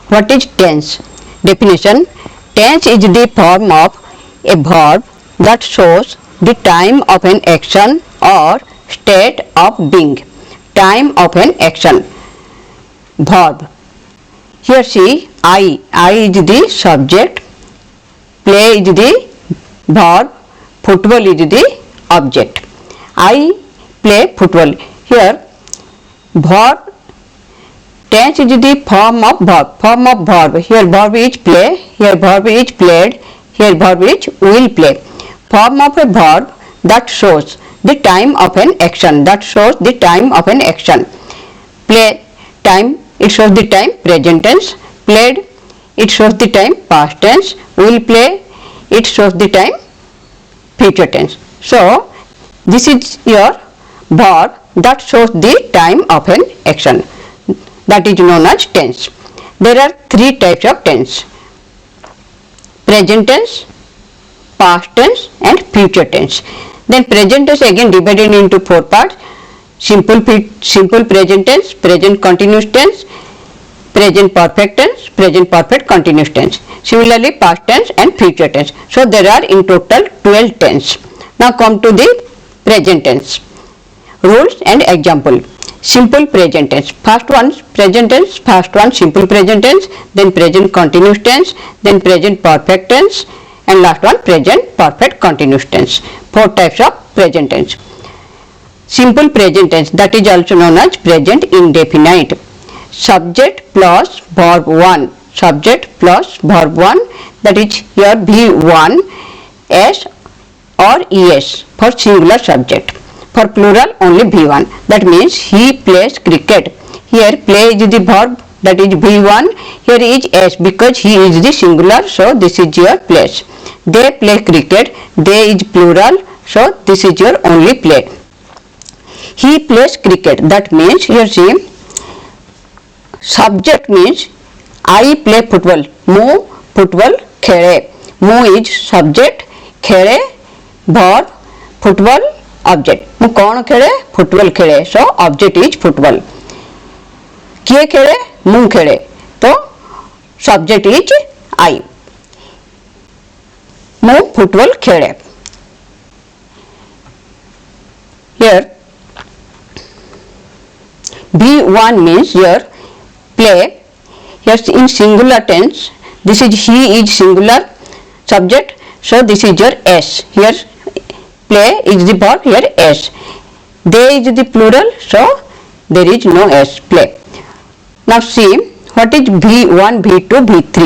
What is tense? Definition: tense is the form of a verb that shows the time of an action or state of being. Time of an action. Verb. Here see I is the subject, play is the verb, football is the object. I play football. Here verb, tense is the form of verb. Here verb is play, here verb is played, here verb is will play. Form of a verb that shows the time of an action, Play, time, it shows the time present tense. Played, it shows the time past tense. Will play, it shows the time future tense. So this is your verb that shows the time of an action, that is known as tense. There are three types of tense: present tense, past tense and future tense. Then present tense again divided into four parts: simple present tense, present continuous tense, present perfect tense, present perfect continuous tense. Similarly past tense and future tense. So there are in total 12 tense. Now come to the present tense. Rules and example. Simple present tense. First one present tense, first one simple present tense, then present continuous tense, then present perfect tense, and last one present perfect continuous tense. Four types of present tense. Simple present tense, that is also known as present indefinite. Subject plus verb 1. Subject plus verb 1, that is here V1 S or ES for singular subject. For plural only V1. That means he plays cricket. Here play is the verb, that is V1. Here is S because he is the singular, so this is your place. They play cricket. They is plural, so this is your only play. He plays cricket. That means here see, subject means I play football. ମୁଁ football ଖେଳେ. ମୁଁ is subject, ଖେଳେ verb, football object. ମୁଁ କ'ଣ ଖେଳେ? football ଖେଳେ. So object is football. କିଏ ଖେଳେ? ମୁଁ ଖେଳେ. तो subject is I. ମୁଁ football ଖେଳେ. Here V1 means your play. Here in singular tense, this is he is singular subject, so this is your S. Here play is the verb, here S. They is the plural, so there is no S. Play. Now see what is V1, V2, V3.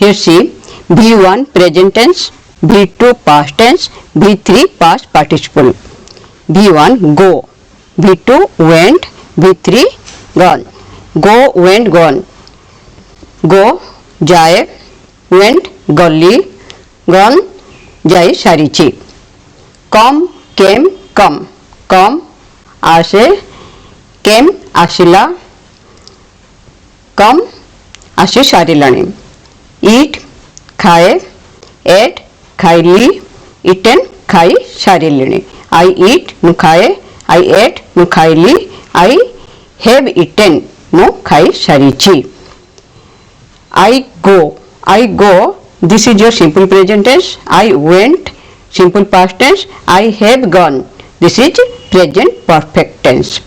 Here see V1 present tense, V2 past tense, V3 past participle. V1 go, V2 went, V3 gone. Go went gone. Go जाए, went गली, gone जाई सारिची. Come came come. Come आसे, came आसिला, come आसी सारिलानी. Eat खाए, ate खाइली, eaten खाई सारिलिनी. I eat मु खाए, I ate मु खाइली, I have eaten ମୁଁ ଖାଇ ସାରିଛି. I go, this is your simple present tense. I went, simple past tense. I have gone, this is present perfect tense.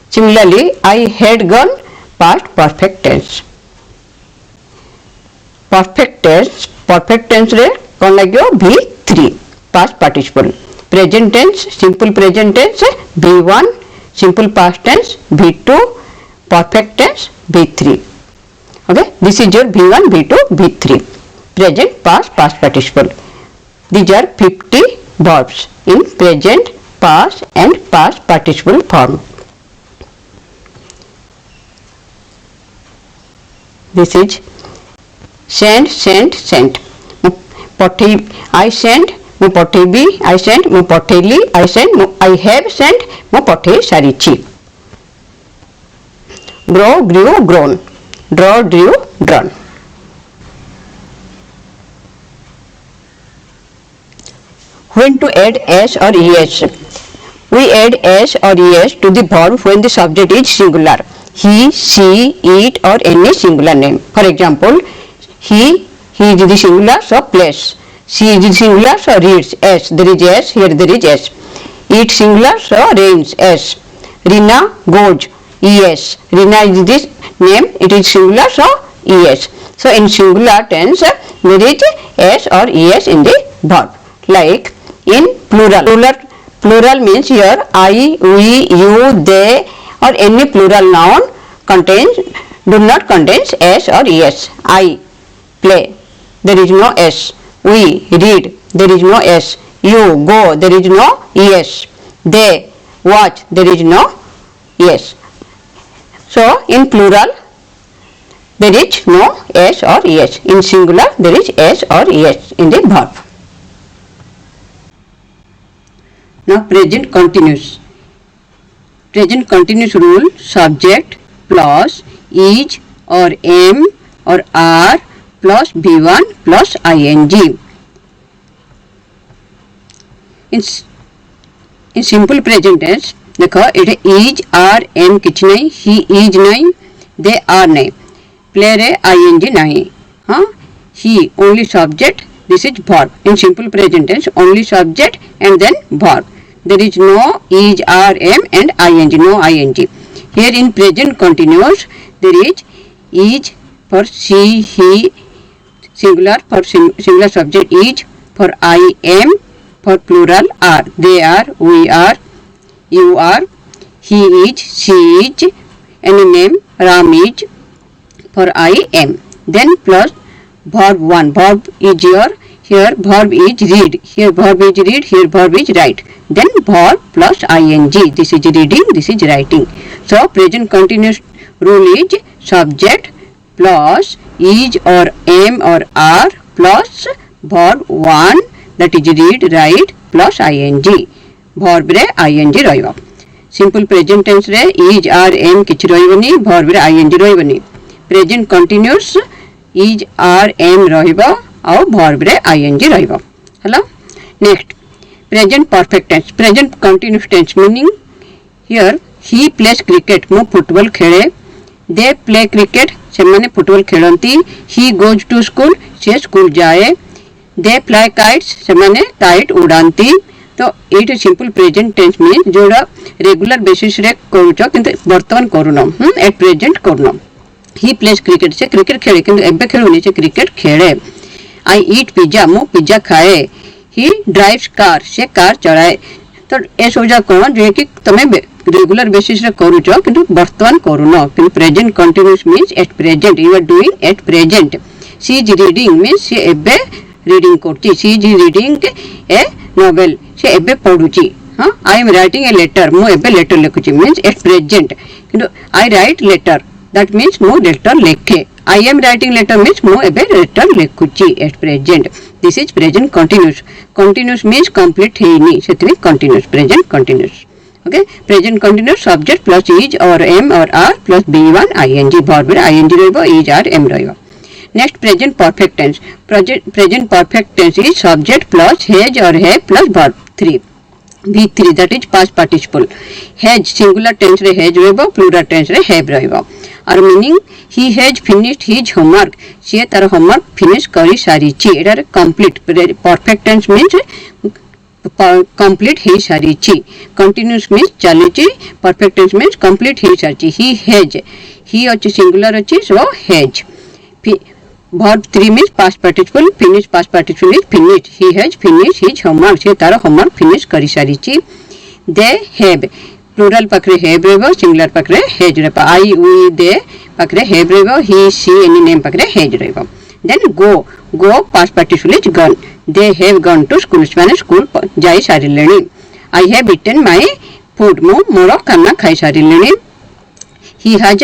Similarly I had gone, past perfect tense. Perfect tense रे कौन लगे V3 past participle. Present tense, simple present tense V1, simple past tense V2, perfect tense V3. Okay, this is your V1, V2, V3. Present, past participle. These are 50 verbs in present, past and past participle form. This is send, sent. I send, ମୁଁ ପଠେଇବି, I sent, ମୁଁ ପଠେଇଲି, I sent, I have sent, ମୁଁ ପଠେଇ ସାରିଛି. Grow, grew, grown. Draw, drew, drawn. When to add s or es? We add s or es to the verb when the subject is singular. he, she, it or any singular name. For example, he is the singular, so place. She is the singular, so reads, S. There is S, here there is S. It singular, so rains, S. Rina goes, ES. Rina is this name, it is singular, so ES. So in singular tense, there is S or ES in the verb. Like in plural means here I, we, you, they or any plural noun do not contains S or ES. I play, there is no S. We read, there is no S. You go, there is no ES. They watch, there is no ES. So in plural there is no S or ES. In singular there is S or ES in the verb. Now present continuous. Present continuous rule: subject plus is or am or are plus V1 plus ing. In simple present tense देखो ये is are am किछ नहीं, he is नहीं, they are नहीं, play रे ing नहीं, हाँ, he only subject, this is verb. In simple present tense only subject and then verb. There is no is, are, am and ing, no ing. Here in present continuous there is for she, he, singular for singular subject is, for I am, for plural are, they are, we are, you are, he is, she is, any name, Ram is, for I am. Then plus verb 1, verb is here verb is read, here verb is read, here verb is write. Then verb plus ing, this is reading, this is writing. So present continuous rule is subject plus is or am or are plus verb 1 that is read, write plus ing. Verb रे ing रहिबो. Simple present tense रे is, are, am किछ रहिबोनी, verb रे ing रहिबोनी. Present continuous is, are, am रहिबो और verb रे ing रहिबो. Hello. Next present perfect tense. Present continuous tense meaning here he plays cricket, मो फुटबॉल खेले. They play cricket, से माने फुटबॉल खेलंती. He goes to school, से स्कूल जाए. They fly kites, से माने काइट उड़ांती. तो ये सिंपल प्रेजेंट टेंस मीन जोड़ा रेगुलर बेसिस रे करूछ किंतु वर्तमान करूनो एट प्रेजेंट करनो. ही प्लेस क्रिकेट, से क्रिकेट खेले किंतु एबे खेलुनी, से क्रिकेट खेले. आई ईट पिज्जा, मो पिज्जा खाए. ही ड्राइव्स कार, से कार चलाए. तो ए सोजा कोन जे कि तमे रेगुलर बेसिस रे करूछ किंतु वर्तमान करूनो. किंतु present continuous means at present, you are doing at present. She is reading means से एबे रीडिंग करती. She is reading a novel, से एबे पढुची. हां, I am writing a letter, मो एबे लेटर लिखुची मींस एट प्रेजेंट. किंतु I write letter, that means मो लेटर लिखे. I am writing letter means मो एबे लेटर लिखुची at present. This is present continuous. Continuous means complete हेनी, सेतनी continuous, present continuous. Okay. Present continuous subject plus is और am और are plus B1 ing, verb रे ing रहबो, is are am रहबो. Next present perfect tense. Present perfect tense is subject plus has or have plus verb 3. V3 that is past participle. Has singular tense रे has रहबो, plural tense रे have रहबो. और meaning he has finished his homework. से तार homework finish करी सारीची. एटा complete. Perfect tense means complete hey सारीची. Continuous means चालीची. Perfect tense means complete hey सारीची. He has. He अच्छी singular अच्छी, so has. Verb 3 means past participle, finish past participle is finished. He has finished his homework. से तारा homework finish करी सारीची. They have plural पकरे have रहबो, singular पकरे has रहबो. I, we, they पकरे have रहबो. He, she, any name पकरे has रहबो. Then go past participle is gone. They have gone to school, माने school जाई सारिलेनी. I have eaten my food, मो मोरो खाना खाई सारिलेनी. He has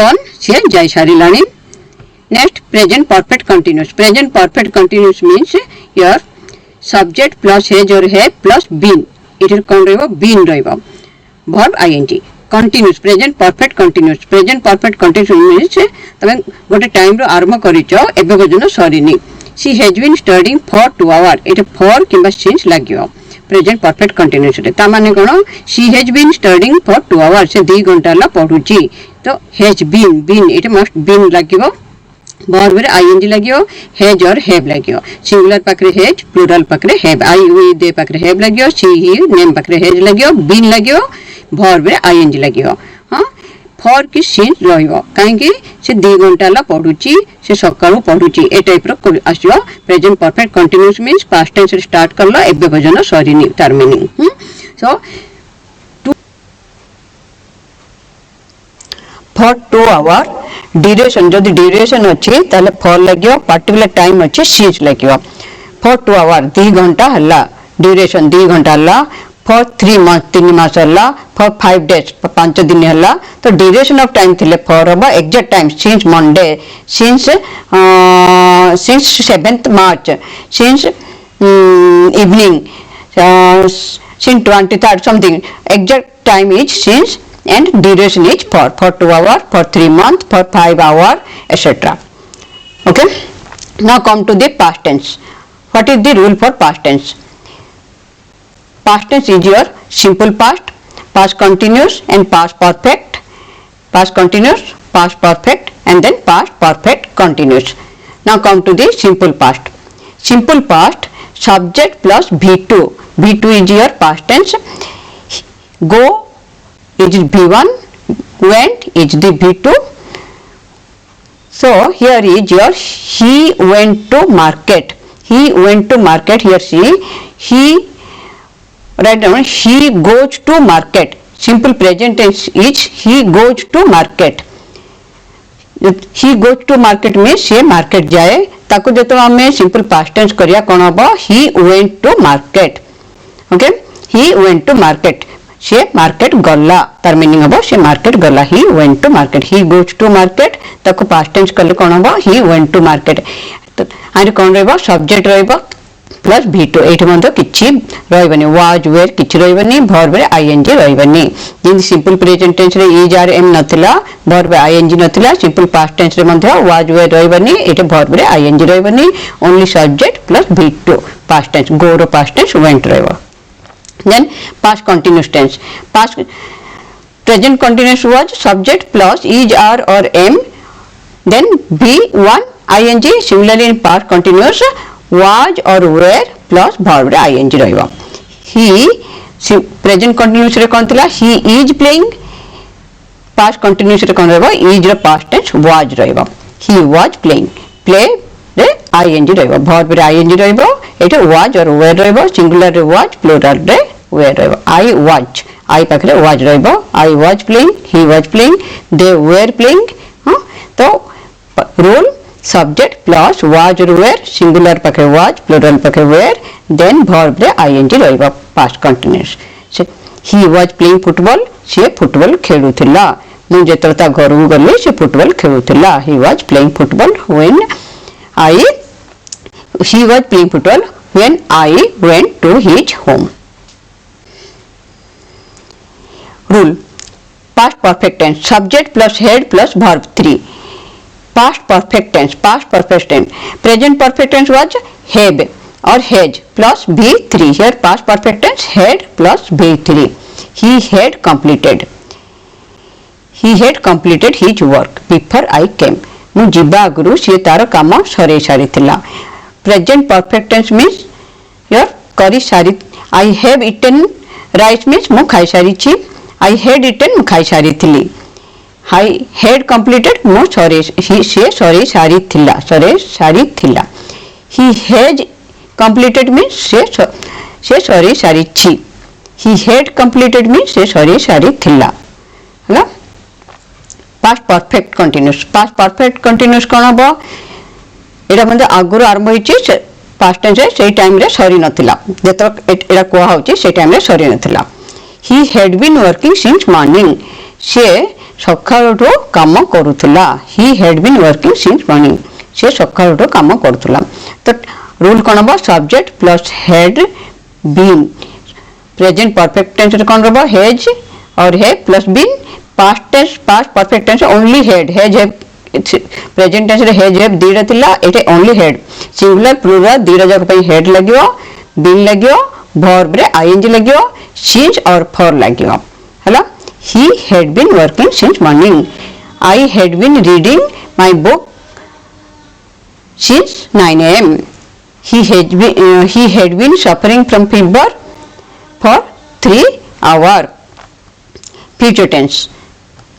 gone, से जाई सारिलानी. Next present perfect continuous. Present perfect continuous means your subject plus has or have plus been. It is कौन रहेगा, been रहेगा. Verb ing. Continuous present perfect continuous. Present perfect continuous means तबे गोटे time रो आरंभ करिचो एबे Gajan सरीनी. She has been studying for 2 hours. It for किंबा since लागियो. Present perfect continuous रे ता माने कोन she has been studying for 2 hours से 2 घंटा ला पढुची तो has been been it must been लागिवो वर्ब रे आईएनजी लागियो हैज और हैव लागियो सिंगुलर पाखरे हैज प्लुरल पाखरे हैव आई वी दे पाखरे हैव लागियो शी ही नेम पाखरे हैज लागियो बीन लागियो वर्ब रे आईएनजी लागियो हां फॉर कि सिंस रहिबो काहे कि से 2 घंटा ला पढुची से सकाळू पढुची ए टाइप रो आसियो present perfect continuous means past tense रे स्टार्ट करलो एबे भजन सरीनी तार meaning so for 2 hour duration जदि ड्यूरेशन अछि ताले फॉर लागियो पर्टिकुलर टाइम अछि सिंस लागियो फॉर 2 आवर 2 घंटा हल्ला ड्यूरेशन 2 घंटा हल्ला फॉर 3 मंथ 3 मास हल्ला फॉर 5 डेज 5 दिन हल्ला तो ड्यूरेशन ऑफ टाइम थिले फॉर हबा exact time since Monday since 7th March since evening since 23rd something exact time is since and duration is for 2 hour for 3 month for 5 hour etc. Okay, now come to the past tense. What is the rule for past tense? Past tense is your simple past, past continuous and past perfect, past continuous, past perfect and then past perfect continuous. Now come to the simple past. Simple past subject plus V2. V2 is your past tense. Go is V1, went is the V2. So here is your he went to market. He went to market. Here see he write down he goes to market. Simple present tense is he goes to market. He goes to market means से market जाए ताको जतो हमें simple past tense करिया कोन हबो he went to market. Okay, he went to market. से market गला तार मीनिंग हबो से मार्केट गला he went to market. He goes to market ताको past tense करले कोन हबो he went to market. तो आरे कोन रहबो सब्जेक्ट रहबो प्लस V2 एठी मन्द किछि रहबनी was were किछि रहबनी verb रे ing रहबनी जिन सिंपल प्रेजेंट टेंस रे is are am नथिला verb ing नथिला सिंपल पास्ट टेंस रे मन्द was were रहबनी एठी verb रे ing रहबनी only subject plus V2 past tense go रो पास्ट टेंस went रहबो. Then past continuous tense. Past present continuous was subject plus is are or am. Then V1 ing. Similarly in past continuous was or were plus verb रे ing रहबो. He present continuous रे कोन थिला he is playing. Past continuous रे कोन रहबो is रे past tense was रहबो. He was playing. Play रे ing रहबो verb रे ing रहबो एटा was और were रहबो सिंगुलर रे was प्लुरल रे were रहबो I was I पाखरे was रहबो I was playing he was playing they were playing तो रूल सब्जेक्ट प्लस was और were सिंगुलर पाखरे was प्लुरल पाखरे were then verb रे ing रहबो past continuous. He was playing football से football खेलुथिला मु जेतरता घरु गले से football खेलुथिला he was playing football when he was playing football when I went to his home. Rule past perfect tense subject plus head plus verb 3. Past perfect tense present perfect tense was have or has plus V3. Here past perfect tense had plus V3. He had completed his work before I came. मु जिबा आगुरु से तार काम सरे सारी थिला. Present perfect tense means योर करी सारी I have eaten rice means मु खाई सारी छी आई हैड इटन मु खाई सारी थिली. आई हैड कंप्लीटेड मु सरे ही से सरे सारी थिला ही हैज कंप्लीटेड मींस से सरे सारी छी. ही हैड कंप्लीटेड मींस से सरे सारी थिला हला. पास्ट परफेक्ट कंटीन्यूअस कोन हबो एटा म्हणजे आगुर आरंभ होईची पास्ट टेंस सेही टाइम रे सरी नथिला जेतो एटा कोहा होची सेही टाइम रे सरी नथिला. He had been working since morning से सकाळटो काम करूथला. He had been working since morning से सकाळटो काम करूथला. तो रूल कोन हबो subject plus had been present perfect tense रे कोन हबो हैज और है plus been. past tense past perfect tense only had has have present tense रे has have दीरा थिला एटे only had सिंगुलर प्लुरल दीरा जक पई had लगियो बीन लगियो verb रे ing लगियो since और for लगियो हला he had been working since morning I had been reading my book since 9 am he had been suffering from fever for 3 hours future tense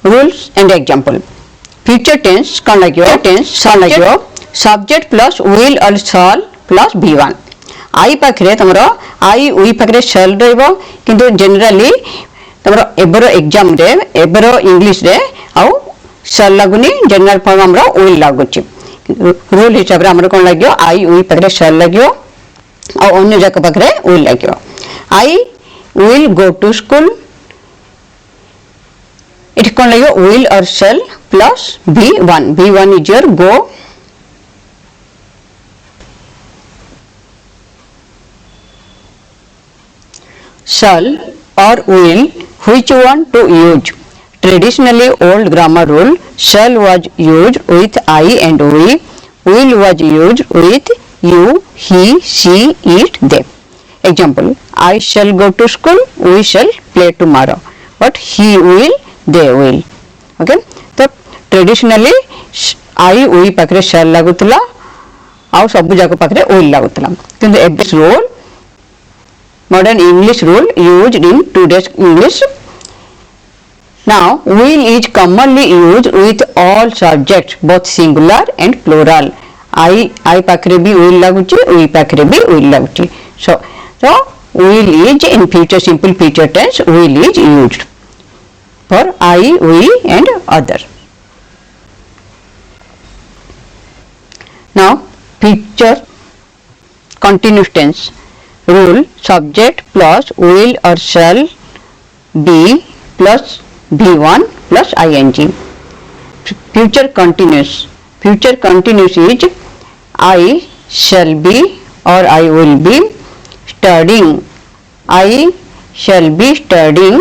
rules and example future tense कौन लगियो subject plus will or shall plus v1 आई पाखरे तमरो आई उई पाखरे shall रहइबो किंतु generally तमरो eyebrow exam रे eyebrow English रे आउ shall लागुनी general form हमरो will लागुची रूल हिसाब रे हमरो कोन लागियो आई उई पाखरे shall लागियो आ अन्य जक पाखरे will लागियो I will go to school it cone लागियो will or shall plus v1 is your go shall or will which one to use traditionally old grammar rule shall was used with I and we will was used with you he she it they example I shall go to school we shall play tomorrow but he will they will okay तो traditionally I we पाखरे shall लागुतला आउ सब जाको पाखरे will लागुतला किंतु एबे role modern English rule used in today's English. Now, will is commonly used with all subjects, both singular and plural. I पाखरे भी will लागुची, we पाखरे भी will लागुची. So will is in future simple future tense, will is used for I, we and other. Now, future continuous tense. Rule subject plus will or shall be plus v1 plus ing future continuous is I shall be or I will be studying I shall be studying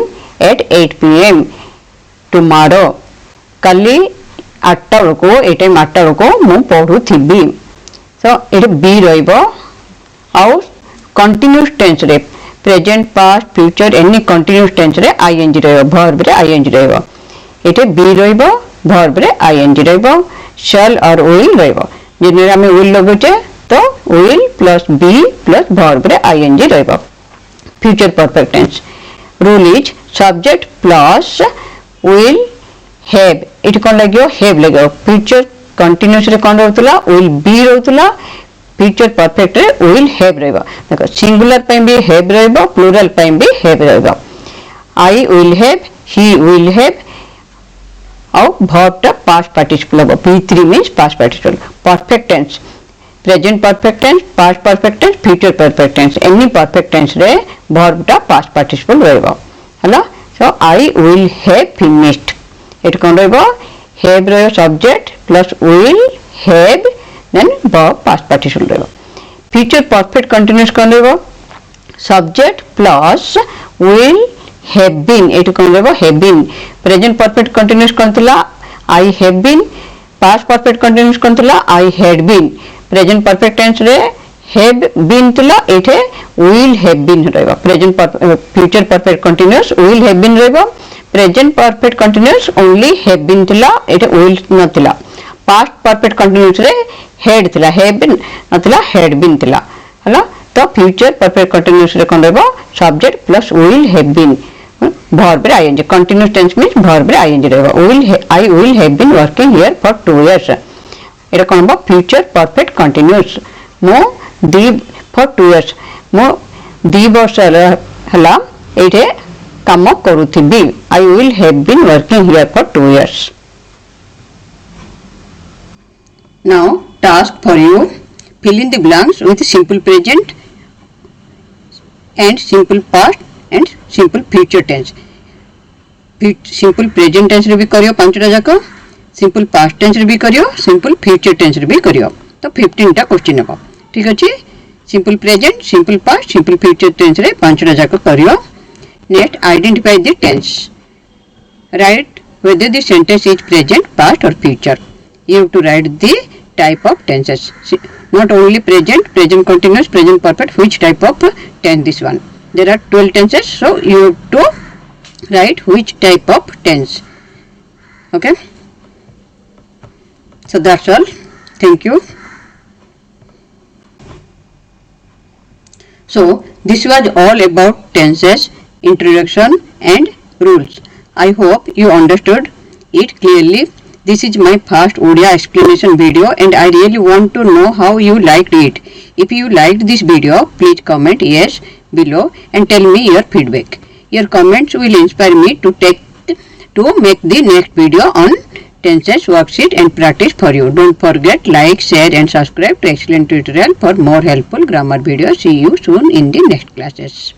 at 8 pm tomorrow कली 8टा को ए time 8टा को मु पढु थिबी सो एटे B रहइबो आउ continuous tense रे present past future any continuous tense रे ing रहइबो verb रे ing रहइबो Ete be रहइबो verb रे ing रहइबो shall और will रहइबो जेने हम will लगुचे तो will plus be plus verb रे ing रहइबो future perfect tense rule is subject plus will have it कोन लगियो have लगियो future continuous रे कोन रहउतला will be रहउतला future perfect रे will have रहइबो देखो singular पे भी have रहइबो plural पे भी have रहइबो I will have he will have और verb टा past participle हो p3 means past participle perfect tense present perfect tense past perfect tense future perfect tense any perfect tense रे verb टा past participle रहइबो हला so I will have finished it कोन रहइबो have रहइबो subject plus will have then verb past participle रहइबो future perfect continuous कोन रहइबो subject plus will have been it कोन रहइबो have been present perfect continuous कोन तला I have been past perfect continuous कोन तला I had been present perfect tense रे have been तला एठे will have been रहइबो present future perfect continuous will have been रहइबो present perfect continuous only have been तला एठे will नतला past perfect continuous रे had तला have been नतला had been तला हला तो future perfect continuous रे कोन रहइबो subject plus will have been verb रे ing continuous tense means verb रे ing रहइबो I will have been working here for 2 years एटा कोन बा future perfect continuous मो दी for 2 years मो 2 वर्ष हला एठे काम करूथिबी I will have been working here for 2 years. Now task for you fill in the blanks with simple present and simple past and simple future tense. Simple present tense रे भी करियो 5टा जाको simple past tense रे भी करियो simple future tense रे भी करियो तो 15 टा क्वेश्चन हो ठीक अछि simple present simple past simple future tense रे 5टा जाको करियो next identify the tense write whether the sentence is present past or future you have to write the type of tenses not only present, present continuous, present perfect, which type of tense this one. There are 12 tenses, so you have to write which type of tense. Okay. So that's all. Thank you. So this was all about tenses, introduction and rules. I hope you understood it clearly. This is my first Odia explanation video and I really want to know how you liked it. If you liked this video, please comment yes below and tell me your feedback. Your comments will inspire me to make the next video on tenses worksheet and practice for you. Don't forget like, share and subscribe to Excellent Tutorial for more helpful grammar videos. See you soon in the next classes.